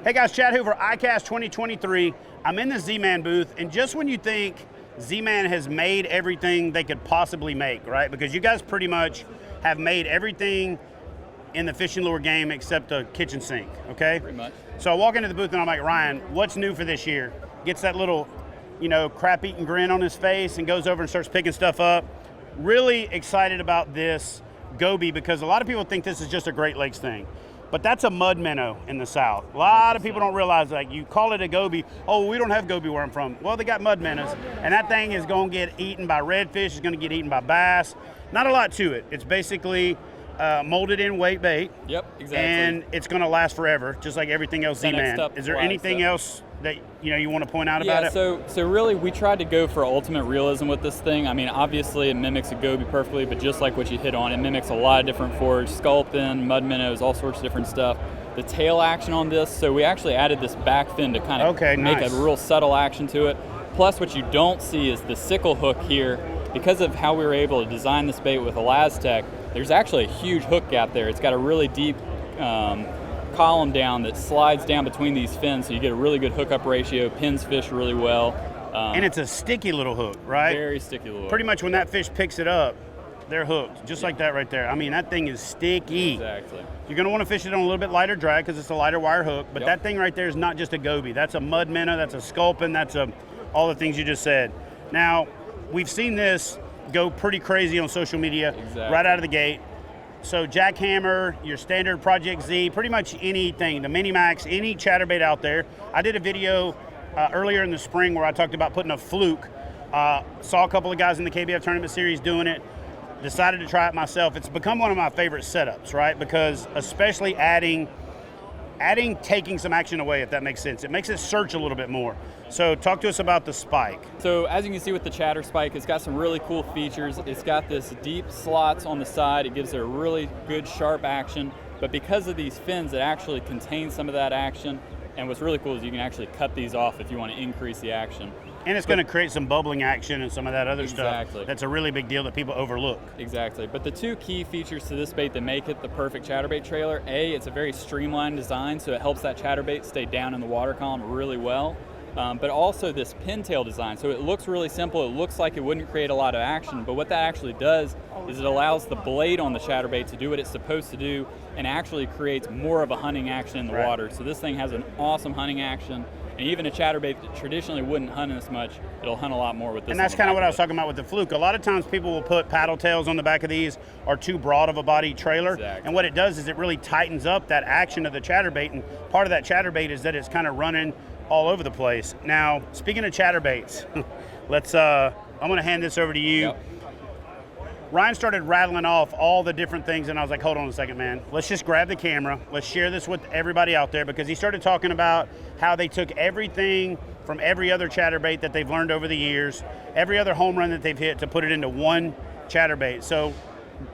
Hey guys, Chad Hoover, ICAST 2023. I'm in the Z-Man booth, and just when you think Z-Man has made everything they could possibly make, right? Because you guys pretty much have made everything in the fishing lure game except a kitchen sink, okay? Pretty much. So I walk into the booth and I'm like, Ryan, what's new for this year? Gets that little, crap-eating grin on his face and goes over and starts picking stuff up. Really excited about this goby because a lot of people think this is just a Great Lakes thing. But that's a mud minnow in the South. A lot of people don't realize that. You call it a goby. Oh, we don't have goby where I'm from. Well, they got mud minnows, and that thing is going to get eaten by redfish. It's going to get eaten by bass. Not a lot to it. It's basically molded in weight bait. Yep, exactly. And it's going to last forever, just like everything else Z-Man. Is there anything else that you want to point out about it? So really we tried to go for ultimate realism with this thing. I mean, obviously it mimics a goby perfectly, but just like what you hit on, it mimics a lot of different forage, sculpin, mud minnows, all sorts of different stuff. The tail action on this, so we actually added this back fin to kind of make a real subtle action to it. Plus what you don't see is the sickle hook here. Because of how we were able to design this bait with Elastec, there's actually a huge hook gap there. It's got a really deep column down that slides down between these fins, so you get a really good hookup ratio, pins fish really well. And it's a sticky little hook, right? Very sticky little hook. Pretty much when that fish picks it up, they're hooked, just like that right there. I mean, that thing is sticky. Exactly. You're going to want to fish it on a little bit lighter drag because it's a lighter wire hook, but that thing right there is not just a goby. That's a mud minnow, that's a sculpin, that's all the things you just said. Now, we've seen this go pretty crazy on social media right out of the gate. So jackhammer, your standard Project Z, pretty much anything, the Mini Max, any chatterbait out there. I did a video earlier in the spring where I talked about putting a fluke. Saw a couple of guys in the KBF tournament series doing it. Decided to try it myself. It's become one of my favorite setups, right? Because especially taking some action away, if that makes sense. It makes it search a little bit more. So talk to us about the spike. So as you can see with the chatter spike, it's got some really cool features. It's got this deep slots on the side. It gives it a really good sharp action. But because of these fins, it actually contains some of that action. And what's really cool is you can actually cut these off if you want to increase the action. And it's going to create some bubbling action and some of that other stuff. That's a really big deal that people overlook. Exactly. But the two key features to this bait that make it the perfect chatterbait trailer, it's a very streamlined design, so it helps that chatterbait stay down in the water column really well. But also this pintail design, so it looks really simple. It looks like it wouldn't create a lot of action, but what that actually does is it allows the blade on the chatterbait to do what it's supposed to do and actually creates more of a hunting action in the water. So this thing has an awesome hunting action. And even a chatterbait that traditionally wouldn't hunt as much, it'll hunt a lot more with this. And that's kind of what I was talking about with the fluke. A lot of times people will put paddle tails on the back of these or too broad of a body trailer. Exactly. And what it does is it really tightens up that action of the chatterbait. And part of that chatterbait is that it's kind of running all over the place. Now, speaking of chatterbaits, I'm going to hand this over to you. Yep. Ryan started rattling off all the different things, and I was like, hold on a second, man. Let's just grab the camera. Let's share this with everybody out there, because he started talking about how they took everything from every other chatterbait that they've learned over the years, every other home run that they've hit, to put it into one chatterbait. So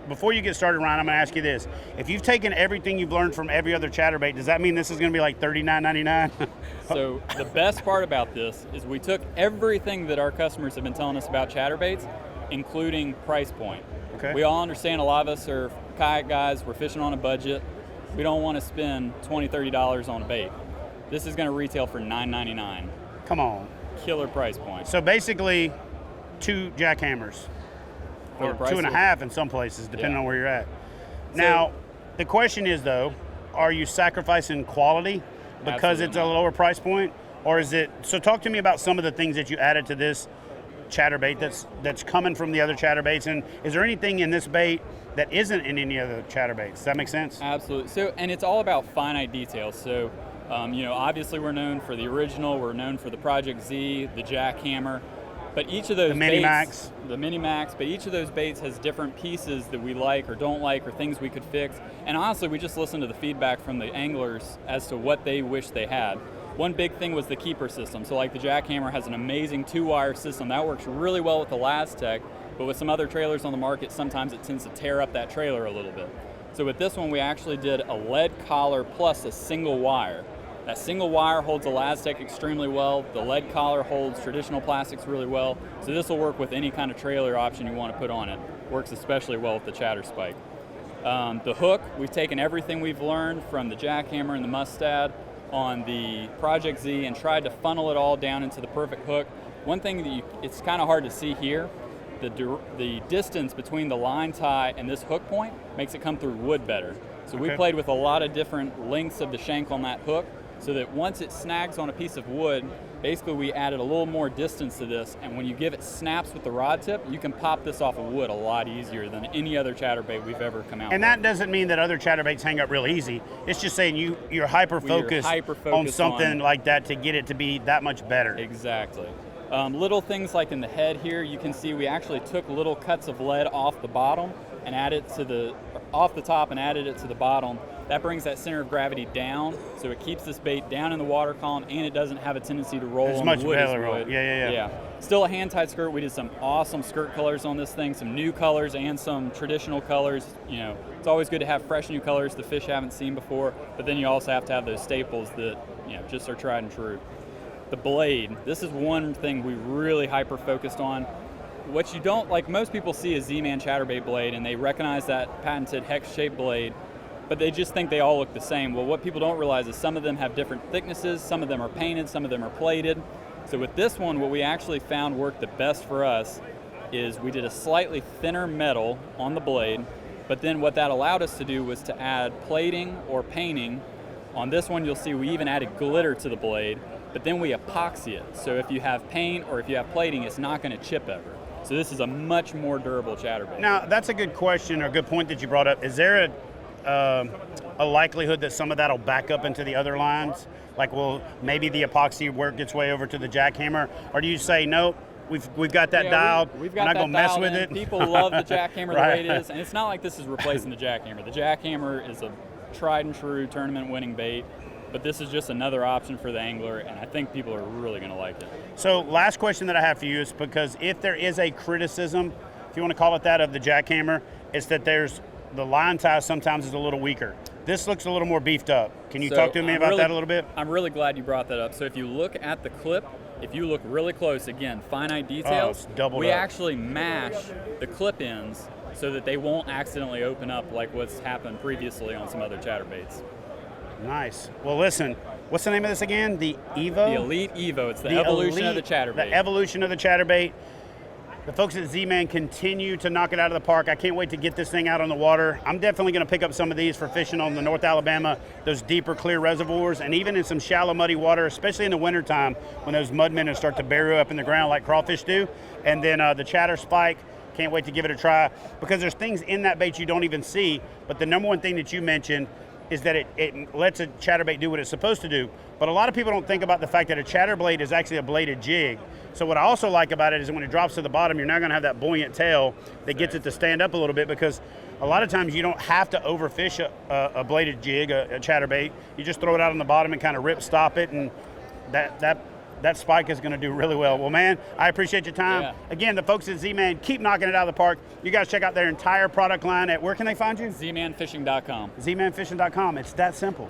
before you get started, Ryan, I'm going to ask you this. If you've taken everything you've learned from every other chatterbait, does that mean this is going to be like $39.99? So the best part about this is we took everything that our customers have been telling us about chatterbaits, including price point. Okay. We all understand a lot of us are kayak guys, we're fishing on a budget. We don't want to spend $20, $30 on a bait. This is going to retail for $9.99. Come on. Killer price point. So basically 2 jackhammers, or 2.5 in some places, depending on where you're at. Now, the question is though, are you sacrificing quality because it's a lower price point? Or is it, so talk to me about some of the things that you added to this chatterbait that's coming from the other chatterbaits, and is there anything in this bait that isn't in any other chatterbaits? Does that make sense? Absolutely. So, and it's all about finite details. So, obviously we're known for the original, we're known for the Project Z, the jackhammer, but each of those the Mini Max, but each of those baits has different pieces that we like or don't like, or things we could fix. And honestly, we just listened to the feedback from the anglers as to what they wish they had. One big thing was the keeper system. So like the jackhammer has an amazing 2-wire system. That works really well with the Elastec, but with some other trailers on the market, sometimes it tends to tear up that trailer a little bit. So with this one, we actually did a lead collar plus a single wire. That single wire holds Elastec extremely well. The lead collar holds traditional plastics really well. So this will work with any kind of trailer option you want to put on it. Works especially well with the chatter spike. The hook, we've taken everything we've learned from the jackhammer and the Mustad. on the Project Z and tried to funnel it all down into the perfect hook. One thing that it's kind of hard to see here, the distance between the line tie and this hook point makes it come through wood better. So we played with a lot of different lengths of the shank on that hook, so that once it snags on a piece of wood, basically we added a little more distance to this, and when you give it snaps with the rod tip, you can pop this off of wood a lot easier than any other chatterbait we've ever come out with. And that doesn't mean that other chatterbaits hang up real easy. It's just saying you're hyper-focused on something like that to get it to be that much better. Exactly. Little things like in the head here, you can see we actually took little cuts of lead off the bottom and added off the top and added it to the bottom. That brings that center of gravity down, so it keeps this bait down in the water column, and it doesn't have a tendency to roll on the wood as wood. Yeah. Still a hand-tied skirt. We did some awesome skirt colors on this thing, some new colors and some traditional colors. It's always good to have fresh new colors the fish haven't seen before, but then you also have to have those staples that just are tried and true. The blade, this is one thing we really hyper-focused on. What you don't, like most people see a Z-Man chatterbait blade, and they recognize that patented hex-shaped blade, but they just think they all look the same. Well, what people don't realize is some of them have different thicknesses, some of them are painted, some of them are plated. So with this one, what we actually found worked the best for us is we did a slightly thinner metal on the blade, but then what that allowed us to do was to add plating or painting. On this one, you'll see we even added glitter to the blade, but then we epoxy it. So if you have paint or if you have plating, it's not going to chip ever. So this is a much more durable chatterbait. Now, that's a good question or a good point that you brought up. Is there a likelihood that some of that will back up into the other lines? Like, will maybe the epoxy work its way over to the jackhammer? Or do you say, nope, we've got that dialed, we've got we're not going to mess with in. it? People love the jackhammer the way it is, and it's not like this is replacing the jackhammer. The jackhammer is a tried and true tournament winning bait, but this is just another option for the angler, and I think people are really going to like it. So last question that I have for you is, because if there is a criticism, if you want to call it that, of the jackhammer, it's that the line tie sometimes is a little weaker. This looks a little more beefed up. Can you talk to me about that a little bit? I'm really glad you brought that up. So if you look at the clip, if you look really close, again, finite details, we actually mash the clip ends so that they won't accidentally open up like what's happened previously on some other chatterbaits. Nice. Well, listen, what's the name of this again? The Evo? The Elite Evo. It's the evolution of the chatterbait. The evolution of the chatterbait. The folks at Z-Man continue to knock it out of the park. I can't wait to get this thing out on the water. I'm definitely going to pick up some of these for fishing on the North Alabama, those deeper, clear reservoirs, and even in some shallow, muddy water, especially in the wintertime when those mud minnows start to bury up in the ground like crawfish do. And then the chatter spike, can't wait to give it a try, because there's things in that bait you don't even see. But the number one thing that you mentioned is that it lets a chatterbait do what it's supposed to do. But a lot of people don't think about the fact that a chatter blade is actually a bladed jig. So what I also like about it is that when it drops to the bottom, you're now going to have that buoyant tail that gets it to stand up a little bit, because a lot of times you don't have to overfish a bladed jig, a chatterbait. You just throw it out on the bottom and kind of stop it, and that spike is going to do really well. Well, man, I appreciate your time. Yeah. Again, the folks at Z-Man keep knocking it out of the park. You guys check out their entire product line at, where can they find you? ZManfishing.com. ZManfishing.com. It's that simple.